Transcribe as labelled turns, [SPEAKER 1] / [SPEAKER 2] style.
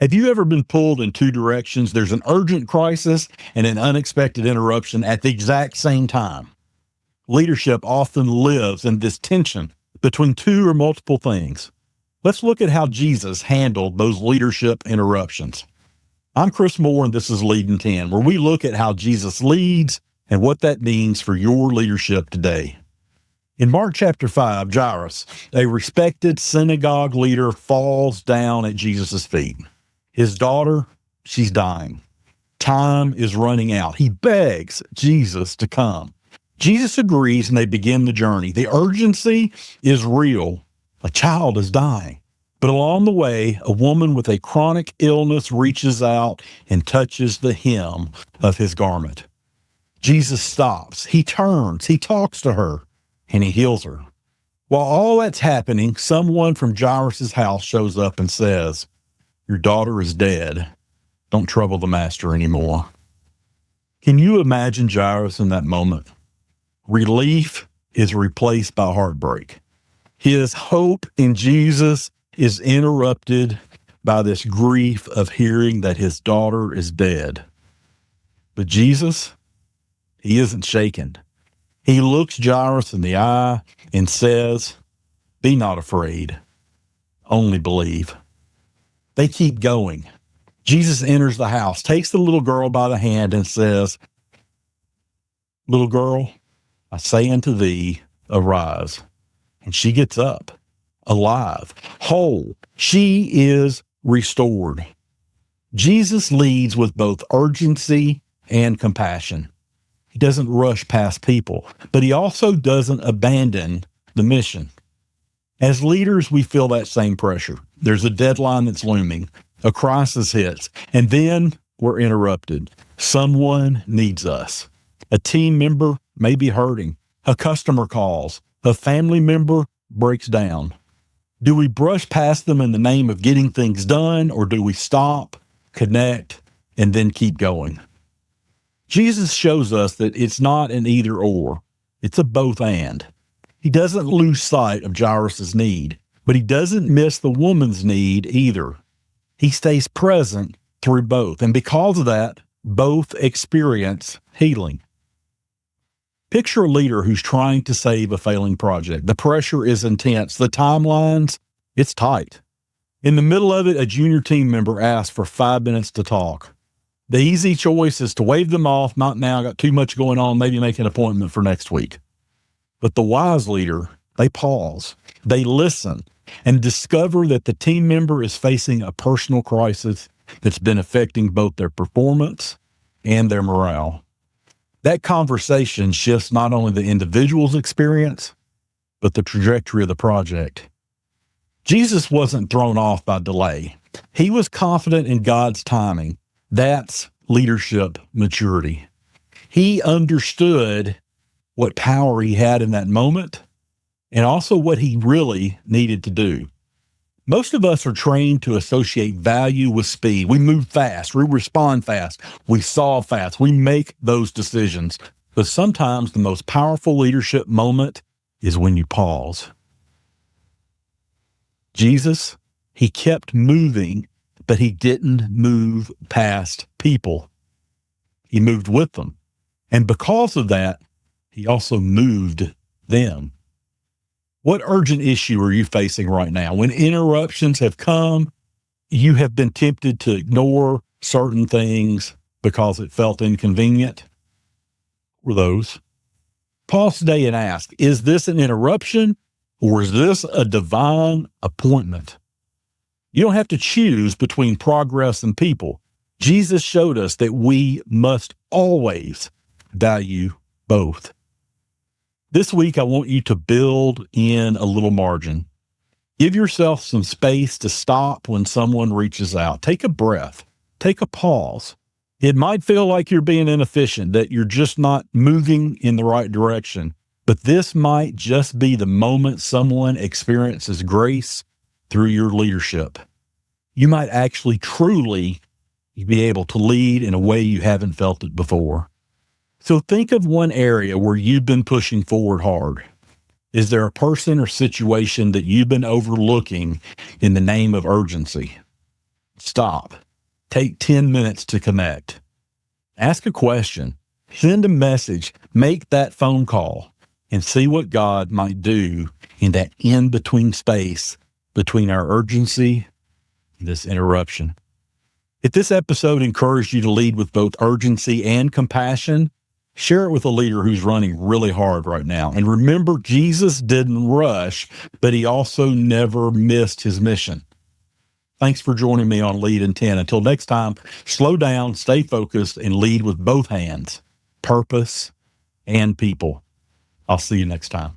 [SPEAKER 1] Have you ever been pulled in two directions? There's an urgent crisis and an unexpected interruption at the exact same time. Leadership often lives in this tension between two or multiple things. Let's look at how Jesus handled those leadership interruptions. I'm Chris Moore, and this is Leading 10, where we look at how Jesus leads and what that means for your leadership today. In Mark chapter 5, Jairus, a respected synagogue leader, falls down at Jesus' feet. His daughter, she's dying. Time is running out. He begs Jesus to come. Jesus agrees, and they begin the journey. The urgency is real. A child is dying. But along the way, a woman with a chronic illness reaches out and touches the hem of his garment. Jesus stops. He turns. He talks to her, and he heals her. While all that's happening, someone from Jairus' house shows up and says, "Your daughter is dead. Don't trouble the master anymore." Can you imagine Jairus in that moment? Relief is replaced by heartbreak. His hope in Jesus is interrupted by this grief of hearing that his daughter is dead. But Jesus, he isn't shaken. He looks Jairus in the eye and says, "Be not afraid, only believe." They keep going. Jesus enters the house, takes the little girl by the hand and says, "Little girl, I say unto thee, arise." And she gets up, alive, whole. She is restored. Jesus leads with both urgency and compassion. He doesn't rush past people, but he also doesn't abandon the mission. As leaders, we feel that same pressure. There's a deadline that's looming, a crisis hits, and then we're interrupted. Someone needs us. A team member may be hurting. A customer calls. A family member breaks down. Do we brush past them in the name of getting things done, or do we stop, connect, and then keep going? Jesus shows us that it's not an either or, it's a both and. He doesn't lose sight of Jairus' need, but he doesn't miss the woman's need either. He stays present through both, and because of that, both experience healing. Picture a leader who's trying to save a failing project. The pressure is intense. The timelines, it's tight. In the middle of it, a junior team member asks for 5 minutes to talk. The easy choice is to wave them off. Not now, got too much going on, maybe make an appointment for next week. But the wise leader, they pause, they listen, and discover that the team member is facing a personal crisis that's been affecting both their performance and their morale. That conversation shifts not only the individual's experience, but the trajectory of the project. Jesus wasn't thrown off by delay. He was confident in God's timing. That's leadership maturity. He understood what power he had in that moment and also what he really needed to do. Most of us are trained to associate value with speed. We move fast, we respond fast, we solve fast, we make those decisions. But sometimes the most powerful leadership moment is when you pause. Jesus, he kept moving, but he didn't move past people. He moved with them. And because of that, he also moved them. What urgent issue are you facing right now? When interruptions have come, you have been tempted to ignore certain things because it felt inconvenient. Were those? Pause today and ask, is this an interruption or is this a divine appointment? You don't have to choose between progress and people. Jesus showed us that we must always value both. This week, I want you to build in a little margin. Give yourself some space to stop when someone reaches out. Take a breath. Take a pause. It might feel like you're being inefficient, that you're just not moving in the right direction, but this might just be the moment someone experiences grace through your leadership. You might actually truly be able to lead in a way you haven't felt it before. So think of one area where you've been pushing forward hard. Is there a person or situation that you've been overlooking in the name of urgency? Stop. Take 10 minutes to connect. Ask a question. Send a message. Make that phone call and see what God might do in that in-between space between our urgency and this interruption. If this episode encouraged you to lead with both urgency and compassion, share it with a leader who's running really hard right now. And remember, Jesus didn't rush, but he also never missed his mission. Thanks for joining me on Lead in 10. Until next time, slow down, stay focused, and lead with both hands, purpose and people. I'll see you next time.